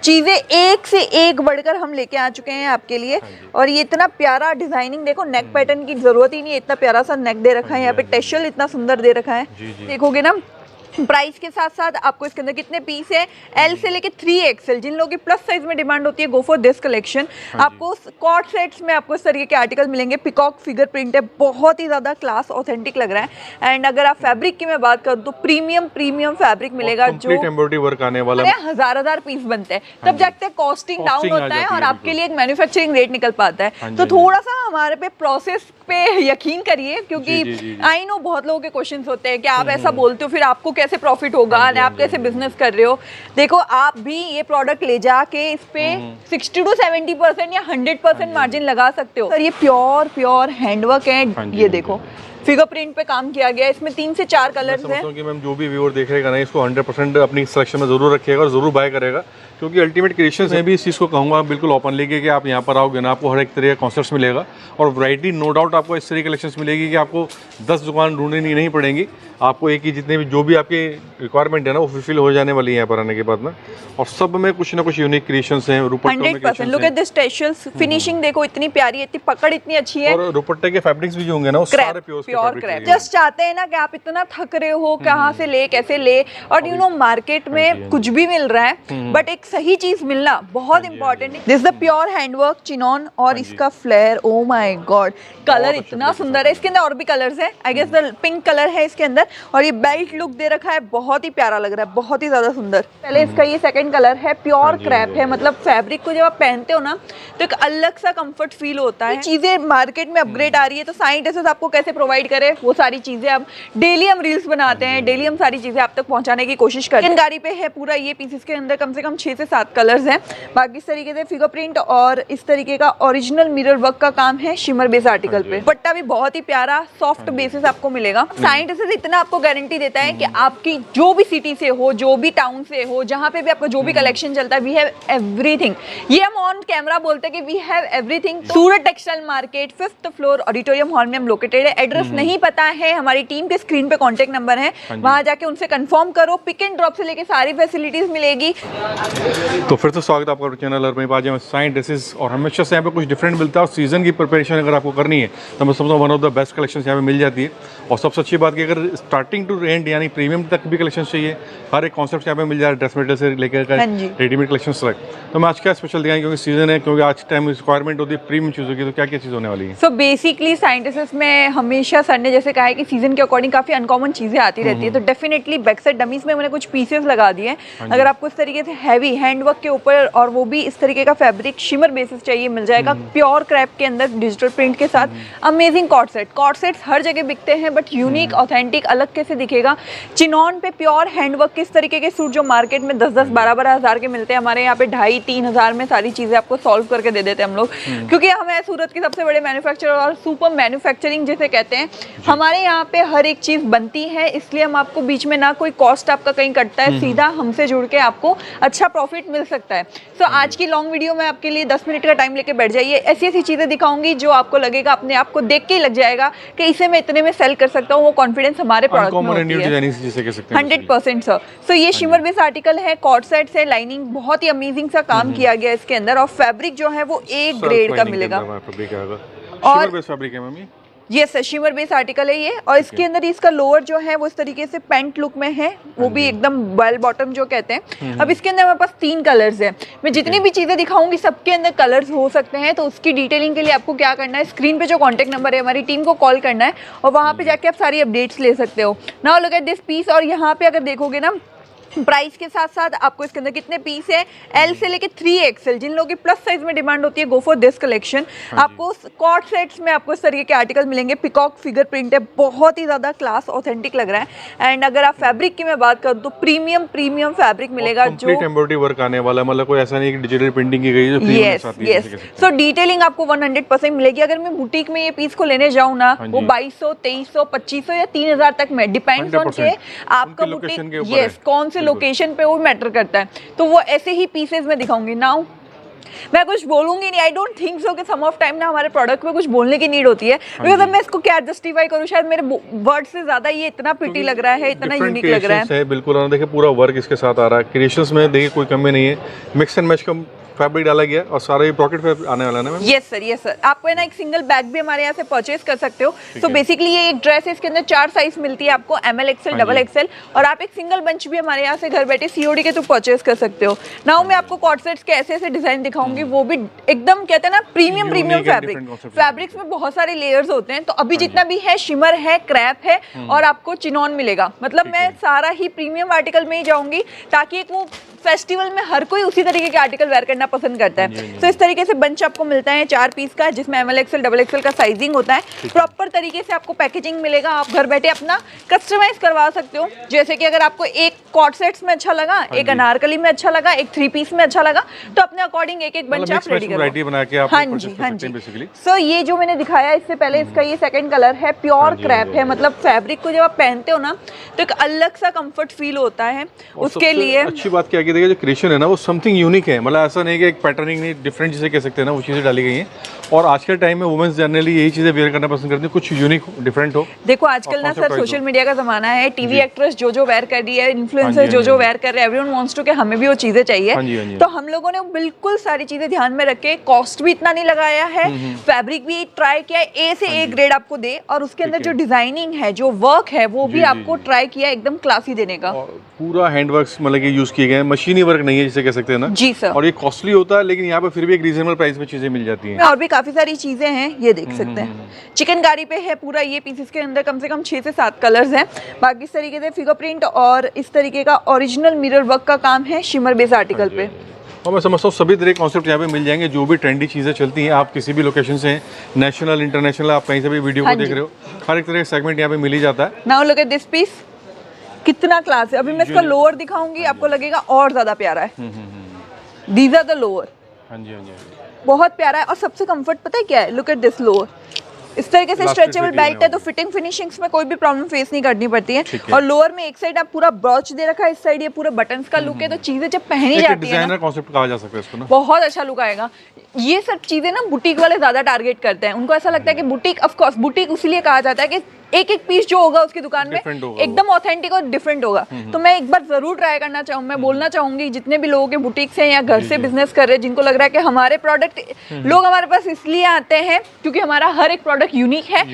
चीजें एक से एक बढ़कर हम लेके आ चुके हैं आपके लिए। और ये इतना प्यारा डिजाइनिंग देखो, नेक पैटर्न की जरूरत ही नहीं है, इतना प्यारा सा नेक दे रखा है, यहाँ पे टेशल इतना सुंदर दे रखा है। देखोगे ना प्राइस के साथ साथ आपको इसके अंदर कितने पीस है, एल से लेके 3XL, जिन लोगों की प्लस साइज में डिमांड होती है गो फॉर दिस कलेक्शन। आपको कॉट सेट्स में आपको इस तरीके के आर्टिकल मिलेंगे, पिकॉक फिगर प्रिंट है, बहुत ही ज्यादा क्लास ऑथेंटिक लग रहा है। एंड अगर आप फैब्रिक की मैं बात करूँ तो प्रीमियम फैब्रिक मिलेगा, जो एम्ब्रॉयडरी वर्क आने वाला है। हजार पीस बनते हैं, तब जाके कॉस्टिंग डाउन होता है और आपके लिए एक मैन्युफैक्चरिंग रेट निकल पाता है। तो थोड़ा सा हमारे पे प्रोसेस पे यकीन करिए, क्योंकि आई नो बहुत लोगों के क्वेश्चंस होते हैं कि आप ऐसा बोलते हो फिर आपको कैसे प्रॉफिट होगा, आप कैसे बिजनेस कर रहे हो। देखो आप भी ये प्रोडक्ट ले जाके इस पे 60 to 70% या 100% मार्जिन लगा सकते हो। सर ये प्योर हैंडवर्क है, ये देखो फिगर प्रिंट पे काम किया गया है, इसमें 3 से 4 कलर्स हैं। कि मैम जो भी व्यूअर देखेगा ना इसको 100% अपनी सिलेक्शन में जरूर रखिएगा और जरूर बाय करेगा, क्योंकि अल्टीमेट क्रिएशंस में भी इस चीज़ को कहूँगा बिल्कुल ओपनली कि आप यहाँ पर आओगे ना आपको हर एक तरह का कॉन्सेप्ट्स मिलेगा और वैरायटी नो डाउट आपको इस तरह की कलेक्शंस मिलेगी कि आपको 10 दुकान ढूंढनी नहीं पड़ेंगी, आपको एक ही जितने भी जो भी आपकी रिक्वायरमेंट है ना वो फुलफिल हो जाने वाली है यहाँ पर आने के बाद में। और सब में कुछ ना कुछ यूनिक क्रिएशंस हैं। 100% look at this tassels, finishing देखो इतनी प्यारी है, इतनी पकड़ इतनी अच्छी है। और दुपट्टे के फैब्रिक्स भी जो होंगे ना वो सारे प्योर क्रैप। जस्ट चाहते हैं ना कि आप इतना थक रहे हो कहाँ से ले कैसे ले, और यू नो मार्केट में कुछ भी मिल रहा है बट एक सही चीज मिलना बहुत इंपॉर्टेंट है। This the pure handwork chinon और इसका flare, oh my god colour इतना सुंदर है। इसके अंदर और भी कलर्स हैं, I guess the pink colour है इसके अंदर, और ये बेल्ट लुक दे रखा है, बहुत ही प्यारा लग रहा है, बहुत ही ज्यादा सुंदर। पहले इसका ये सेकंड कलर है, प्योर क्रैप है, मतलब फैब्रिक को जब आप पहनते हो ना तो एक अलग सा कंफर्ट फील होता है। चीजें मार्केट में अपग्रेड आ रही है तो साइन ड्रेसेस आपको कैसे प्रोवाइड करे वो सारी चीजें अब डेली हम रील्स बनाते हैं, डेली हम सारी चीजें आप तक पहुंचाने की कोशिश करते हैं। गाड़ी पे है पूरा ये पीस, के अंदर कम से कम 6 से 7 कलर्स हैं। बाकी इस तरीके से फिगर प्रिंट और इस तरीके का ओरिजिनल मिरर वर्क का काम है शिमर बेस आर्टिकल पे। दुपट्टा भी बहुत ही प्यारा सॉफ्ट बेसिस आपको मिलेगा। साइन ड्रेसेस इतना आपको गारंटी देता है कि आपकी जो भी सिटी से हो, जो भी टाउन से हो, जहाँ पे भी आपका जो भी कलेक्शन चलता है, वी हैव एवरीथिंग। ये हम ऑन कैमरा बोलते हैं कि we have everything. Surat textile market 5th floor auditorium hall में हम लोकेटेड है। एड्रेस नहीं पता है, हमारी टीम के स्क्रीन पे कॉन्टेक्ट नंबर है, वहां जाके उनसे कंफर्म करो। पिक एंड ड्रॉप से लेके सारी फैसिलिटीज मिलेगी। तो फिर से स्वागत है आपका चैनल और आज हम साइन ड्रेसेस, और हमेशा से यहाँ पे कुछ डिफरेंट मिलता है। और सीजन की प्रिपरेशन अगर आपको करनी है तो मैं समझता हूँ one of the best collection यहाँ पे मिल जाती है। और सबसे अच्छी बात कि अगर स्टार्टिंग टू एंड यानी प्रीमियम तक भी कलेक्शन चाहिए, हर एक कॉन्सेप्ट यहाँ पे मिल जाए, ड्रेस मटेरियल से लेकर रेडीमेड कलेक्शन तक। तो मैं आज क्या स्पेशल दिखाएंगे, क्योंकि सीजन है, क्योंकि आज टाइम रिक्वायरमेंट होती है प्रीमियम चीज़ों की। तो क्या क्या चीज़ होने वाली है? सो बेसिकली साइन ड्रेसेस में हमेशा सर ने जैसे कहा है कि सीजन के अकॉर्डिंग काफी अनकॉमन चीजें आती रहती है, तो डेफिनेटली बैक साइड डमीज में मैंने कुछ पीसेस लगा दिए हैं। अगर आपको इस तरीके से हैवी हैंडवर्क के ऊपर और वो भी इस तरीके का फैब्रिक शिमर बेसिस चाहिए, मिल जाएगा। प्योर क्रैप के अंदर डिजिटल प्रिंट के साथ amazing co-ord set. Co-ord sets हर जगह बिकते हैं बट यूनिक ऑथेंटिक अलग कैसे दिखेगा। चिनॉन पे प्योर हैंडवर्क के इस तरीके के सूट जो मार्केट में 10-10, 12-12 हज़ार के मिलते हैं, हमारे यहाँ पे 2,500-3 हज़ार में सारी चीजें आपको सॉल्व करके दे देते हैं हम लोग, क्योंकि हम है सूरत के सबसे बड़े मैन्युफैक्चरर और सुपर मैन्युफैक्चरिंग जिसे कहते हैं। हमारे यहाँ पे हर एक चीज बनती है, इसलिए हम आपको बीच में ना कोई कॉस्ट आपका कहीं कटता है, सीधा हमसे जुड़ के आपको अच्छा प्रॉफिट मिल सकता है। सो आज की लॉन्ग वीडियो में आपके लिए 10 मिनट का टाइम लेके बैठ जाइए। ऐसी ऐसी चीजें दिखाऊंगी जो आपको लगेगा, अपने आप को देख के ही लग जाएगा कि इसे मैं इतने में सेल कर सकता हूँ। वो कॉन्फिडेंस हमारे प्रोडक्ट में होती है 100% सर। सो ये शिमर बेस आर्टिकल है, कॉट सेट्स है, लाइनिंग बहुत ही अमेजिंग सा काम किया गया इसके अंदर, और फैब्रिक जो है वो एक ग्रेड का मिलेगा। और फैब्रिक है मम्मी, ये शिमर बेस आर्टिकल है ये, और इसके अंदर इसका लोअर जो है वो इस तरीके से पैंट लुक में है, वो भी एकदम बेल बॉटम जो कहते हैं। अब इसके अंदर हमारे पास 3 कलर्स हैं। मैं जितनी भी चीजें दिखाऊंगी सबके अंदर कलर्स हो सकते हैं, तो उसकी डिटेलिंग के लिए आपको क्या करना है, स्क्रीन पे जो कॉन्टेक्ट नंबर है हमारी टीम को कॉल करना है और वहां पे जाके आप सारी अपडेट्स ले सकते हो। Now look at this piece. और यहाँ पे अगर देखोगे ना प्राइस के साथ साथ आपको इसके अंदर कितने पीस है, एल से लेके 3XL, जिन लोगों की प्लस साइज में डिमांड होती है गो फॉर दिस कलेक्शन। आपको कॉट सेट्स में आपको इस तरीके के आर्टिकल मिलेंगे, पिकॉक फिगर प्रिंट है, बहुत ही ज्यादा क्लास ऑथेंटिक लग रहा है। एंड अगर आप फैब्रिक की मैं बात करूँ तो प्रीमियम फैब्रिक मिलेगा, जो एम्ब्रॉयडरी वर्क आने वाला है, मतलब कोई ऐसा नहीं कि डिजिटल प्रिंटिंग की गई है। यस, सो डिटेलिंग आपको 100% मिलेगी। अगर मैं बुटीक में ये पीस को लेने जाऊँ ना, वो 2200, 2300, 2500 या 3000 तक में, डिपेंड्स ऑन के आपका बुटीक, यस, कौन से लोकेशन पे वो मैटर करता है। तो वो ऐसे ही पीसेस में दिखाऊंगी। नाउ मैं कुछ बोलूंगी नहीं, आई डोंट थिंक सो कि सम ऑफ टाइम ना हमारे प्रोडक्ट में कुछ बोलने की नीड होती है, बिकॉज अब मैं इसको क्या जस्टिफाई करूं, शायद मेरे वर्ड से ज्यादा ये इतना प्रिटी लग रहा है, इतना यूनिक लग रहा है। बिल्कुल, और देखिए पूरा वर्क इसके साथ आ रहा है, क्रिएशंस में देखिए कोई कमी नहीं है, मिक्स एंड मैच का फैब्रिक डाला गया और सारा ये पॉकेट पे आने वाला है ना मैम? यस सर, आपको है ना एक सिंगल बैग भी हमारे यहाँ से परचेज कर सकते हो। सो बेसिकली ये एक ड्रेस है, इसके अंदर 4 साइज मिलती है आपको, ML XL डबल XL, और आप एक सिंगल बंच भी हमारे यहाँ से घर बैठे COD के थ्रू परचेज कर सकते हो। नाउ मैं आपको कॉर्ड सेट्स के ऐसे ऐसे डिजाइन दिखाऊंगी, वो भी एकदम कहते हैं ना प्रीमियम फैब्रिक्स में बहुत सारे लेयर्स होते हैं। तो अभी जितना भी है, शिमर है, क्रैप है और आपको चिनॉन मिलेगा। मतलब मैं सारा ही प्रीमियम आर्टिकल में ही जाऊंगी, ताकि एक वो फेस्टिवल में हर कोई उसी तरीके के आर्टिकल वेयर करना पसंद करता है। तो इस तरीके से बंच आपको मिलता है 4 पीस का, जिसमें ML XL डबल XL का साइजिंग होता है। प्रॉपर तरीके से आपको पैकेजिंग मिलेगा, आप घर बैठे अपना कस्टमाइज करवा सकते हो। जैसे कि अगर आपको एक कॉर्ड सेट्स में अच्छा लगा, एक अनारकली में अच्छा लगा, एक 3 पीस में अच्छा लगा, तो अपने अकॉर्डिंग एक एक बंच आप रेडी करो। हाँ जी। सो ये जो मैंने दिखाया इससे पहले, इसका ये सेकंड कलर है, प्योर क्रैप है। मतलब फैब्रिक को जब आप पहनते हो ना, तो एक अलग सा कंफर्ट फील होता है। उसके लिए अच्छी बात क्या है, देखिए जो क्रिएशन है ना, वो समथिंग यूनिक है। मतलब ऐसा नहीं कि एक पैटर्निंग नहीं, डिफरेंट जिसे कह सकते हैं ना, वो चीज़ें डाली गई हैं। और आज के टाइम में वुमेन्स जनरली यही चीज़ें वेयर करना पसंद करती हैं, कुछ यूनिक डिफरेंट हो। देखो आजकल ना सर सोशल मीडिया का जमाना है, टीवी एक्ट्रेस जो वेयर कर रही है, इन्फ्लुएंसर जो वेयर कर रहे हैं, एवरीवन वांट्स टू कि हमें भी वो चीजें चाहिए। तो हम लोगों ने बिल्कुल सारी चीजें ध्यान में रख के, कॉस्ट भी इतना नहीं लगाया है, फैब्रिक भी ट्राई किया है, A से A ग्रेड आपको दे, और उसके अंदर जो डिजाइनिंग है, जो वर्क है, वो भी आपको ट्राई किया एकदम क्लासी देने का। पूरा हैंडवर्क मतलब कि यूज किए गए हैं, मशीनी वर्क नहीं है जिसे कह सकते हैं ना। जी सर। और ये कॉस्टली होता है, लेकिन यहाँ पे फिर भी एक रीजनेबल प्राइस में चीजें मिल जाती हैं। और भी काफी सारी चीजें हैं, ये देख सकते हैं। चिकनकारी पे है पूरा ये पीसेस के अंदर कम से कम 6 से 7 कलर्स हैं। बाकी इस तरीके से फिगर प्रिंट और इस तरीके का ओरिजिनल मिरर वर्क का काम है शिमर बेस आर्टिकल पे। और मैं समझता हूँ सभी तरह के कॉन्सेप्ट यहाँ पे मिल जाएंगे, जो भी ट्रेंडी चीज़ें चलती हैं। आप किसी भी लोकेशन से, नेशनल इंटरनेशनल, आप कहीं से भी वीडियो को देख रहे हो, हर एक तरह का सेगमेंट यहाँ पे मिल ही जाता है। Now look at this piece, कितना क्लास है। अभी मैं इसका लोअर दिखाऊंगी, आपको लगेगा और ज्यादा प्यारा है। These are the lower. हाँ जी, हाँ जी, बहुत प्यारा है। और सबसे कंफर्ट पता है क्या है, लुक एट दिस लोअर, इस तरीके से स्ट्रेचेबल बेल्ट है, तो फिटिंग फिनिशिंग्स में कोई भी प्रॉब्लम फेस नहीं करनी पड़ती है। और लोअर में एक साइड आप पूरा ब्रॉच दे रखा है, इस साइड ये पूरा बटन्स का लुक है। तो चीजें जब पहनी जाती है, डिजाइनर कॉन्सेप्ट कहा जा सकता है इसको ना, बहुत अच्छा लुक आएगा। ये सब चीजें ना बुटीक वाले ज्यादा टारगेट करते हैं। उनको ऐसा लगता है कि बुटीक, ऑफ कोर्स बुटीक इसलिए कहा जाता है कि एक एक पीस जो होगा उसकी दुकान में एकदम ऑथेंटिक और डिफरेंट होगा। तो मैं एक बार जरूर ट्राई करना चाहूँ, मैं बोलना चाहूंगी जितने भी लोगों के बुटीक से या घर से बिजनेस कर रहे हैं, जिनको लग रहा है कि हमारे प्रोडक्ट, लोग हमारे पास इसलिए आते हैं क्योंकि हमारा हर एक प्रोडक्ट यूनिक है।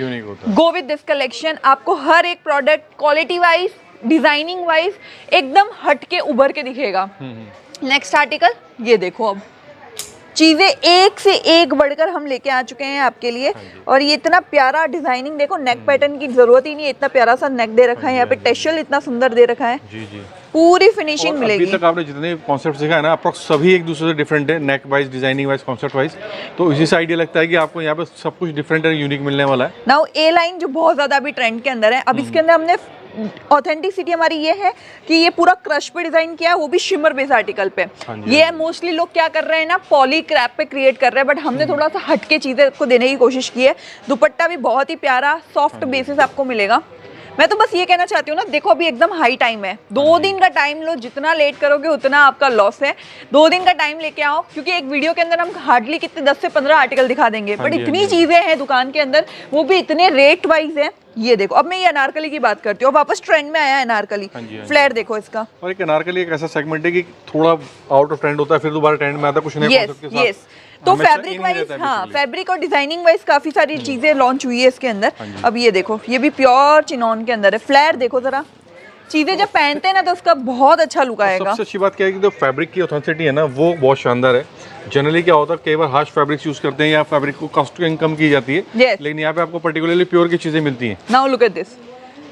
गो विद दिस कलेक्शन, आपको हर एक product quality wise, designing wise एकदम हट के उभर के दिखेगा। नेक्स्ट आर्टिकल ये देखो, अब चीजें एक से एक बढ़कर हम लेके आ चुके हैं आपके लिए। और ये इतना प्यारा डिजाइनिंग देखो, नेक पैटर्न की जरूरत ही नहीं है, इतना प्यारा सा नेक दे रखा है, यहाँ पे टेशल इतना सुंदर दे रखा है। जी जी, पूरी फिनिशिंग मिलेगी। अभी तक आपने जितने कॉन्सेप्ट सीखा है ना, अप्रॉक्स सभी एक दूसरे से डिफरेंट है, neck wise, designing wise, concept wise. तो इसी से आइडिया लगता है कि आपको यहाँ पे सब कुछ डिफरेंट और यूनिक मिलने वाला है। नाउ ए लाइन जो बहुत ज्यादा अभी ट्रेंड के अंदर है, अब इसके अंदर हमने ऑथेंटिसिटी हमारी ये है कि ये पूरा क्रश पे डिजाइन किया है, वो भी शिमर बेस आर्टिकल पे। ये मोस्टली लोग क्या कर रहे हैं ना, पॉली क्रैप पे क्रिएट कर रहे हैं, बट हमने थोड़ा सा हटके चीजें आपको देने की कोशिश की है। दुपट्टा भी बहुत ही प्यारा सॉफ्ट बेसिस आपको मिलेगा। मैं तो बस ये कहना चाहती हूँ ना, देखो अभी एकदम हाई टाइम है, 2 दिन का टाइम लो, जितना लेट करोगे उतना आपका लॉस है। 2 दिन का टाइम लेके आओ, क्योंकि एक वीडियो के अंदर हम हार्डली कितने 10 से 15 आर्टिकल दिखा देंगे, बट इतनी चीजें हैं दुकान के अंदर, वो भी इतने रेट वाइज है। ये देखो, अब मैं ये अनारकली की बात करती हूँ, वापस ट्रेंड में आया है अनारकली। फ्लेयर देखो इसका। और एक अनारकली एक ऐसा सेगमेंट है कि थोड़ा आउट ऑफ ट्रेंड होता है, फिर दोबारा ट्रेंड में आता है, कुछ नए कॉन्सेप्ट के साथ। तो फैब्रिक वाइज, हाँ फैब्रिक और डिजाइनिंग वाइज काफी सारी चीजें लॉन्च हुई है इसके अंदर। अब ये देखो, ये भी प्योर चिनॉन के अंदर है। फ्लेयर देखो जरा, चीजें जब पहनते हैं ना तो उसका बहुत अच्छा लुक आएगा। सबसे अच्छी बात क्या है कि जो फैब्रिक की ऑथेंटिसिटी है ना, वो बहुत शानदार है। जनरली क्या होता है, कई बार हार्श फैब्रिक्स यूज करते हैं या फैब्रिक को कॉस्ट कम की जाती है, लेकिन यहाँ पे आपको पर्टिकुलरली प्योर की चीजें मिलती हैं। Now look at this,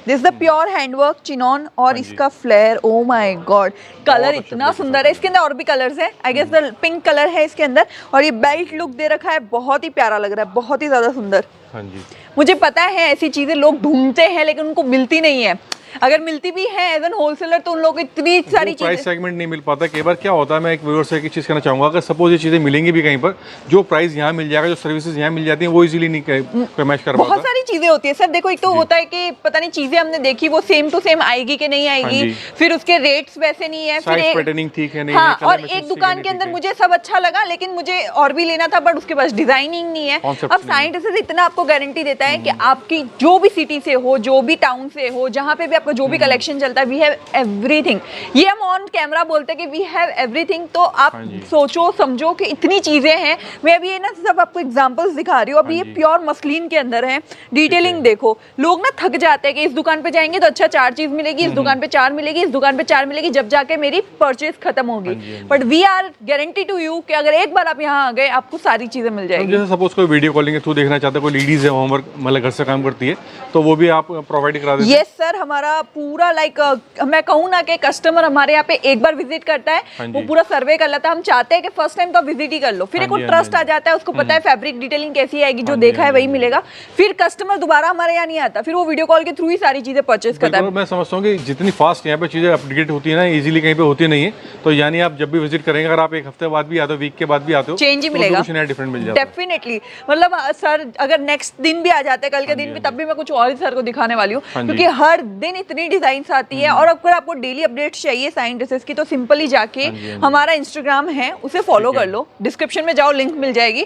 this the pure handwork chinon. और इसका flare, oh my god, colour इतना सुंदर है। इसके अंदर और भी कलर्स है, I guess the pink colour है इसके अंदर। और ये बेल्ट लुक दे रखा है, बहुत ही प्यारा लग रहा है, बहुत ही ज्यादा सुंदर। हाँ जी, मुझे पता है ऐसी चीजें लोग ढूंढते हैं लेकिन उनको मिलती नहीं है। अगर मिलती भी है एज एन होलसेलर तो उन लोगों को इतनी सारी चीजें प्राइस सेगमेंट नहीं मिल पाता। कई बार क्या होता है, मैं एक व्यूअर से एक चीज़ कहना चाहूँगा, अगर सपोज ये चीज़ें मिलेंगी भी कहीं पर, जो प्राइस यहाँ मिल जाएगा, जो सर्विसेज यहाँ मिल जाती हैं, वो इजीली नहीं मैच कर पाता। बहुत सारी चीजें होती है सर। देखो एक तो होता है कि पता नहीं चीजें हमने देखी वो सेम टू सेम आएगी कि नहीं आएगी, फिर उसके रेट्स वैसे नहीं है, फिर पैटर्निंग ठीक है नहीं हाँ, है, और एक दुकान के अंदर मुझे सब अच्छा लगा लेकिन मुझे और भी लेना था बट उसके पास डिजाइनिंग नहीं है। अब साइंट ड्रेसेस इतना आपको गारंटी देता है कि आपकी जो भी सिटी से हो, जो भी टाउन से हो, जहाँ पे भी आपका जो भी कलेक्शन चलता है, वी हैव एवरीथिंग। ये हम ऑन कैमरा बोलते हैं कि वी हैव एवरीथिंग, तो आप सोचो समझो कि इतनी चीजें हैं। मैं अभी ये ना सब आपको एग्जांपल्स दिखा रही हूँ। अभी ये प्योर मसलिन के अंदर है। डिटेलिंग देखो, लोग ना थक जाते हैं कि इस दुकान पे जाएंगे तो अच्छा 4 चीज मिलेगी, इस दुकान पे 4 मिलेगी, इस दुकान पे 4 मिलेगी, जब जाके मेरी परचेज खत्म होगी। But we are guarantee to you कि अगर एक बार आप यहाँ आ गए आपको सारी चीजें मिल जाएगी। जैसे सपोज कोई वीडियो कॉलिंग के थ्रू देखना चाहता है, कोई लेडीज है होमवर्क मतलब घर से काम करती है, तो वो भी आप प्रोवाइड करा देते हैं? यस सर, हमारा पूरा लाइक मैं कहूँ ना कि कस्टमर हमारे यहाँ पे एक बार विजिट करता है, वो पूरा सर्वे कर लेता है। हम चाहते हैं कि फर्स्ट टाइम तो आप विजिट ही कर लो, फिर एक ट्रस्ट आ जाता है, उसको पता है फैब्रिक डिटेलिंग कैसी आएगी, जो देखा है वही मिलेगा, फिर कस्टमर दोबारा हमारे यहाँ नहीं आता, फिर वो वीडियो कॉल के थ्रू ही सारी चीजें परचेज करता है। मैं समझता हूँ कि जितनी फास्ट यहाँ पे चीजें अपडेट होती है ना, इजीली कहीं पे होती नहीं है, तो यानी आप जब भी विजिट करेंगे, अगर आप एक हफ्ते बाद भी आते हो, वीक के बाद भी आते हो, चेंज ही मिलेगा, कुछ नया डिफरेंट मिल जाता है डेफिनेटली। मतलब सर अगर नेक्स्ट दिन भी आ जाते हैं, कल के दिन भी, तब भी मैं कुछ और ही सर को दिखाने वाली हूँ, क्योंकि हर दिन इतनी डिजाइन्स आती है। और अगर आपको डेली अपडेट्स चाहिए साइंट ड्रेसेस की तो सिंपली जाके हमारा इंस्टाग्राम है उसे फॉलो कर लो, डिस्क्रिप्शन में जाओ, लिंक मिल जाएगी।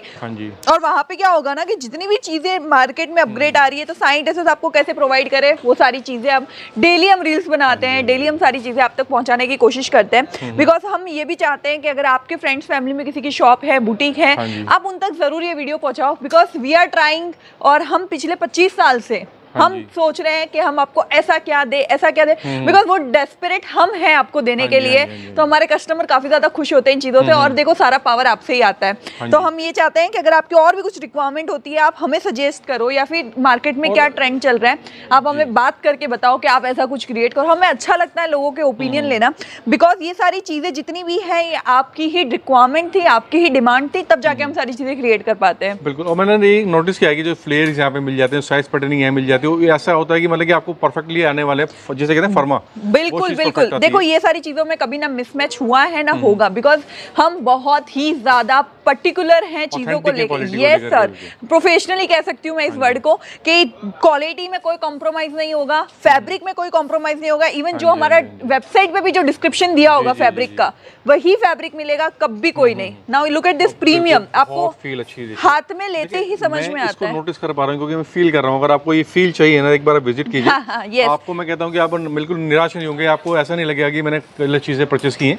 और वहाँ पे क्या होगा ना कि जितनी भी चीजें मार्केट में अपग्रेड आ रही है तो साइंट ड्रेसेस आपको कैसे प्रोवाइड करे वो सारी चीजें अब डेली हम रील्स बनाते हैं, डेली हम सारी चीजें आप तक पहुंचाने की कोशिश करते हैं। बिकॉज हम ये भी चाहते हैं कि अगर आपके फ्रेंड्स फैमिली में किसी की शॉप है, बुटीक है, आप उन तक जरूर ये वीडियो पहुंचाओ। बिकॉज वी आर ट्राइंग, और हम पिछले 25 साल से हम सोच रहे हैं कि हम आपको ऐसा क्या दे, ऐसा क्या दे, बिकॉज वो डेस्परेट हम हैं आपको देने के लिए। तो हमारे कस्टमर काफी ज्यादा खुश होते हैं इन चीजों से, और देखो सारा पावर आपसे ही आता है। तो हम ये चाहते हैं कि अगर आपकी और भी कुछ रिक्वायरमेंट होती है आप हमें सजेस्ट करो, या फिर मार्केट में क्या ट्रेंड चल रहा है आप हमें बात करके बताओ कि आप ऐसा कुछ क्रिएट करो। हमें अच्छा लगता है लोगों के ओपिनियन लेना, बिकॉज ये सारी चीजें जितनी भी है ये आपकी ही रिक्वायरमेंट थी, आपकी ही डिमांड थी, तब जाके हम सारी चीजें क्रिएट कर पाते हैं। बिल्कुल। और मैंने ये नोटिस किया कि जो फ्लेयर्स यहाँ पे मिल जाते हैं, साइज पैटर्निंग यहाँ मिल जाती है, वो ऐसा होता है कि मतलब कि आपको परफेक्टली आने वाले, जैसे कहते हैं फर्मा। बिल्कुल बिल्कुल। देखो ये सारी चीजों में कभी ना मिसमैच हुआ है ना होगा, बिकॉज हम बहुत ही ज्यादा पर्टिकुलर हैं चीजों को लेकर। यस सर, प्रोफेशनली कह सकती हूँ मैं इस वर्ड को कि क्वालिटी में कोई कॉम्प्रोमाइज नहीं होगा, फैब्रिक में कोई कॉम्प्रोमाइज नहीं होगा। इवन जो हमारा वेबसाइट पे भी जो डिस्क्रिप्शन दिया होगा फैब्रिक का, वही फैब्रिक मिलेगा, कभी कोई नहीं। Now look at this premium, आपको फील अच्छी हाथ में लेते ही समझ में आता है। नोटिस कर पा रहा हूँ क्योंकि मैं फील कर रहा हूँ। अगर आपको ये फील चाहिए ना, एक बार विजिट कीजिए, आपको मैं कहता हूँ कि आप बिल्कुल निराश नहीं होंगे। आपको ऐसा नहीं लगेगा कि मैंने गलत चीजें परचेज की हैं,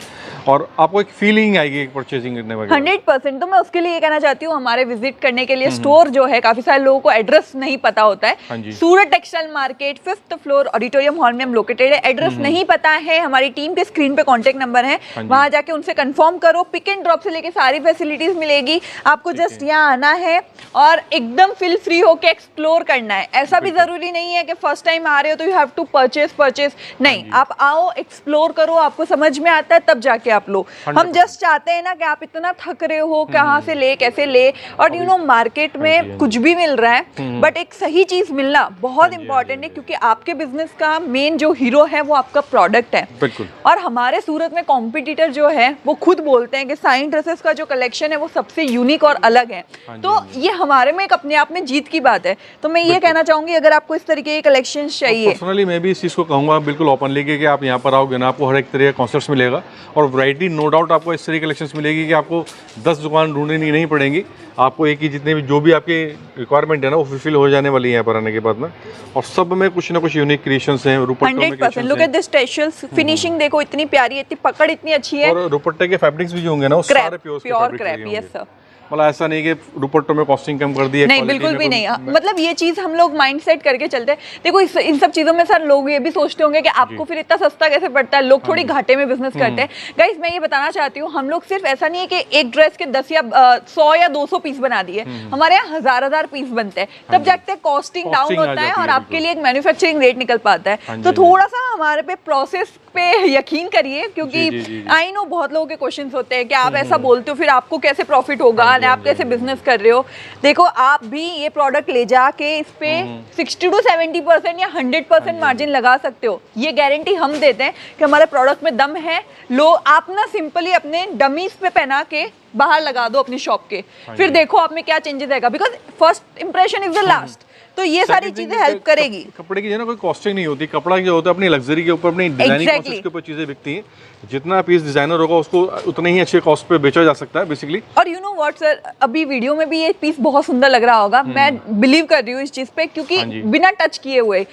और आपको एक फीलिंग आएगी परचेजिंग करने में। 100%। तो मैं उसके लिए ये कहना चाहती हूँ, हमारे विजिट करने के लिए स्टोर जो है, काफी सारे लोगों को एड्रेस नहीं पता होता है। Surat textile market 5th floor auditorium hall में हम लोकेटेड है। एड्रेस नहीं पता है, हमारी टीम के स्क्रीन पे कॉन्टेक्ट नंबर है, वहां जाके उनसे कंफर्म करो। पिक एंड ड्रॉप से लेके सारी फैसिलिटीज मिलेगी आपको। जस्ट यहाँ आना है और एकदम फील फ्री होके एक्सप्लोर करना है। ऐसा भी जरूरी नहीं है कि फर्स्ट टाइम आ रहे हो तो यू हैव टू परचेज नहीं, आप आओ, एक्सप्लोर करो, आपको समझ में आता है तब जाके आप लो। हम जस्ट चाहते हैं ना कि आप इतना थक रहे हो, कहाँ से ले, कैसे ले, और यू नो मार्केट में कुछ भी मिल रहा है, बट एक सही चीज मिलना बहुत इंपॉर्टेंट है, क्योंकि आपके बिजनेस का मेन जो हीरो है वो आपका प्रोडक्ट है। बिल्कुल। और हमारे सूरत में कॉम्पिटिटर जो है वो खुद बोलते हैं कि साइंट ड्रेसेस का जो कलेक्शन है वो सबसे यूनिक और अलग है। तो ये हमारे में एक अपने आप में जीत की बात है। तो मैं ये कहना चाहूंगी, अगर आपको इस तरीके के कलेक्शन चाहिए, पर्सनली मैं भी इस चीज़ को कहूँगा बिल्कुल ओपनली कि आप यहाँ पर आओगे ना, आपको हर एक तरह का कॉन्सेप्ट्स मिलेगा, और वैरायटी नो डाउट आपको इस तरह की कलेक्शंस मिलेगी कि आपको 10 दुकान ढूंढनी नहीं पड़ेंगी। आपको एक ही जितने भी जो भी आपकी रिक्वायरमेंट है ना वो फुलफिल हो जाने वाली है यहाँ पर आने के बाद में। और सब में कुछ ना कुछ यूनिक क्रिएशंस हैं। 100%। Look at this textures, finishing देखो, इतनी प्यारी है, इतनी पकड़ इतनी अच्छी है। और दुपट्टे के फैब्रिक्स भी जो होंगे ना वो सारे प्योर क्रैप। Yes sir. मतलब ऐसा नहीं कि दुपट्टों में कॉस्टिंग कम कर दी है, नहीं बिल्कुल भी नहीं। मतलब ये चीज हम लोग माइंडसेट करके चलते हैं। देखो इन सब चीजों में सर लोग ये भी सोचते होंगे कि आपको फिर इतना सस्ता कैसे पड़ता है, लोग थोड़ी घाटे में बिजनेस करते हैं। गाइस मैं ये बताना चाहती हूँ, हम लोग सिर्फ ऐसा नहीं है कि एक ड्रेस के 10 या 100 या 200 पीस बना दिए, हमारे यहाँ हजार पीस बनते हैं, तब जाके कॉस्टिंग डाउन होता है और आपके लिए एक मैन्युफैक्चरिंग रेट निकल पाता है। तो थोड़ा सा हमारे पे प्रोसेस पे यकीन करिए, क्योंकि आई नो बहुत लोगों के क्वेश्चंस होते हैं कि आप ऐसा बोलते हो फिर आपको कैसे प्रॉफिट होगा, दुकान है, आप कैसे बिजनेस कर रहे हो। देखो आप भी ये प्रोडक्ट ले जाके इस पे 60 to 70% या 100% मार्जिन लगा सकते हो। ये गारंटी हम देते हैं कि हमारे प्रोडक्ट में दम है। लो आप ना सिंपली अपने डमीज पे पहना के बाहर लगा दो अपनी शॉप के, फिर देखो आप में क्या चेंजेस आएगा, because first impression is the last. तो ये सारी चीजें हेल्प करेगी। कपड़े की जो है ना कोई कॉस्टिंग नहीं होती, कपड़ा जो होता है अपनी लग्जरी के ऊपर, अपनी डिजाइनिंग प्रोसेस के ऊपर चीजें बिकती हैं। जितना पीस डिजाइनर होगा उसको उतने ही अच्छे कॉस्ट पे बेचा जा सकता है बेसिकली। और यू नो व्हाट सर, अभी वीडियो में भी ये पीस बहुत सुंदर लग रहा होगा, मैं बिलीव कर रही हूँ इस चीज पे, क्योंकि बिना टच किए हुए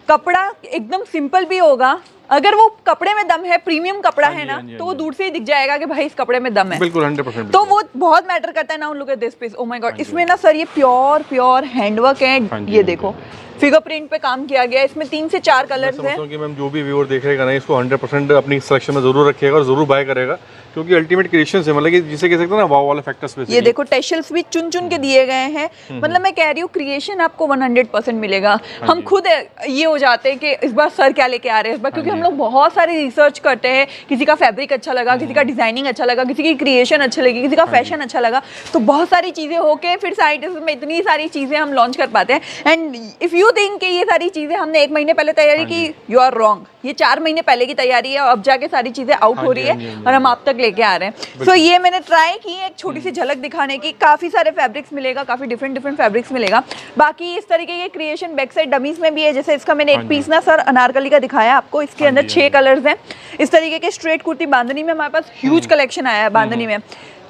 कपड़ा एकदम सिंपल भी होगा। अगर वो कपड़े में दम है, प्रीमियम कपड़ा है ना, तो वो दूर से ही दिख जाएगा कि भाई इस कपड़े में दम है। बिल्कुल 100%। तो वो बहुत मैटर करता है। Now look at this piece, oh my god, इसमें ना सर ये प्योर हैंडवर्क है। ये देखो फिगर प्रिंट पे काम किया गया है, इसमें 3 से 4 कलर्स हैं। कि मैम जो भी व्यूअर देखेगा ना इसको 100% अपनी सिलेक्शन में जरूर रखिएगा और जरूर बाय करेगा, क्योंकि अल्टीमेट क्रिएशंस है, मतलब कि जिसे कह सकते हैं ना वाव वाले फैक्टर्स पे। ये देखो टेशल्स भी चुन चुन के दिए गए हैं, मतलब मैं कह रही हूँ क्रिएशन आपको 100% मिलेगा। हम खुद ये हो जाते हैं कि इस बार सर क्या लेके आ रहे हैं इस बार, क्योंकि हम लोग बहुत सारी रिसर्च करते हैं। किसी का फैब्रिक अच्छा लगा, किसी का डिजाइनिंग अच्छा लगा, किसी की क्रिएशन अच्छी लगी, किसी का फैशन अच्छा लगा, तो बहुत सारी चीजें होके फिर साइंटिस्ट में इतनी सारी चीजें हम लॉन्च कर पाते हैं। एंड इफ यू थिंक कि ये सारी चीजें हमने 1 महीने पहले तैयारी की, यू आर रॉन्ग। ये 4 महीने पहले की तैयारी है और अब जाके सारी चीजें आउट हो रही है और हम आप तक लेके आ रहे हैं। सो ये मैंने ट्राई की एक छोटी सी झलक दिखाने की। काफी सारे फैब्रिक्स मिलेगा, काफी डिफरेंट फैब्रिक्स मिलेगा। बाकी इस तरीके के क्रिएशन बैक साइड डमीज में भी है। जैसे इसका मैंने एक पीस ना सर अनारकली का दिखाया आपको, इसके अंदर 6 कलर्स हैं। इस तरीके के स्ट्रेट कुर्ती बांधनी में हमारे पास ह्यूज कलेक्शन आया है। बांधनी में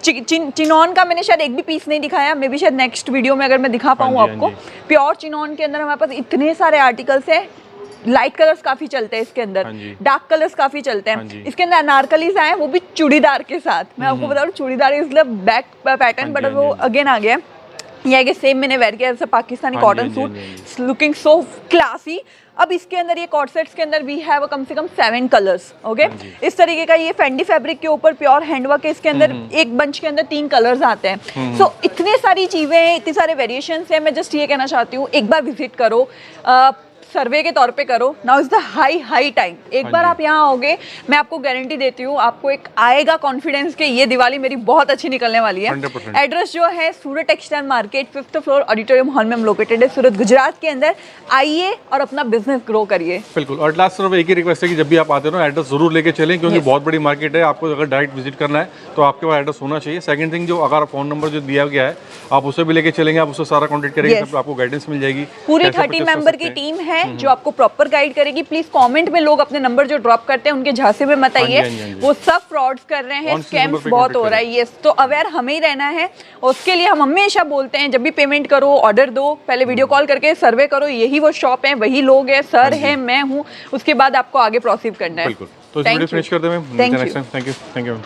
चिनॉन का मैंने शायद एक भी पीस नहीं दिखाया, मे बी शायद नेक्स्ट वीडियो में अगर मैं दिखा पाऊँ आपको। प्योर चिनॉन के अंदर हमारे पास इतने सारे आर्टिकल्स हैं। लाइट कलर्स काफी चलते हैं इसके अंदर, डार्क कलर्स काफी चलते हैं। इसके अंदर अनारकलीज आए, वो भी चूड़ीदार के साथ। मैं आपको बता रहा हूँ churidar is the back pattern, but वो अगेन आ गया। ये आगे सेम मैंने वेयर किया जैसे Pakistani cotton suit, looking so classy. अब इसके अंदर ये कॉट सेट्स के अंदर वी हैव कम से कम 7 कलर्स। ओके, इस तरीके का ये फेंडी फैब्रिक के ऊपर प्योर हैंडवर्क है। इसके अंदर एक बंच के अंदर 3 कलर्स आते हैं। सो इतने सारी चीजें हैं, इतने सारे वेरिएशंस हैं। मैं जस्ट ये कहना चाहती हूँ एक बार विजिट करो, सर्वे के तौर पे करो। Now is the high time. एक बार आप यहाँ आओगे, मैं आपको गारंटी देती हूँ, आपको एक आएगा कॉन्फिडेंस कि ये दिवाली मेरी बहुत अच्छी निकलने वाली है। 100%। एड्रेस जो है Surat textile market 5th floor auditorium hall में हम लोकेटेड है, सूरत गुजरात के अंदर। आइए और अपना बिजनेस ग्रो करिए। बिल्कुल। और लास्ट सिर्फ एक ही रिक्वेस्ट है कि जब भी आप आते हो ना एड्रेस जरूर लेके चलें, क्योंकि बहुत बड़ी मार्केट है। आपको अगर डायरेक्ट विजिट करना है तो आपके पास एड्रेस होना चाहिए। सेकंड थिंग, जो अगर फोन नंबर जो दिया गया है आप उसे भी लेके चलेंगे, आप उससे सारा कॉन्टेक्ट करेंगे, सब आपको गाइडेंस मिल जाएगी। पूरी 30 मेंबर की टीम है जो आपको प्रॉपर गाइड करेगी। प्लीज कमेंट में लोग अपने नंबर जो ड्रॉप करते हैं उनके झांसे में मत आइए, वो सब फ्रॉड्स कर रहे हैं, स्कैम्स बहुत हो रहा है। यस, तो अवेयर हमें ही रहना है। उसके लिए हम हमेशा बोलते हैं जब भी पेमेंट करो, ऑर्डर दो, पहले वीडियो कॉल करके सर्वे करो, यही वो शॉप है, वही लोग हैं, सर है, मैं हूँ, उसके बाद आपको आगे प्रोसीड करना है। बिल्कुल। तो इस वीडियो फिनिश कर दें मैम। Thank you.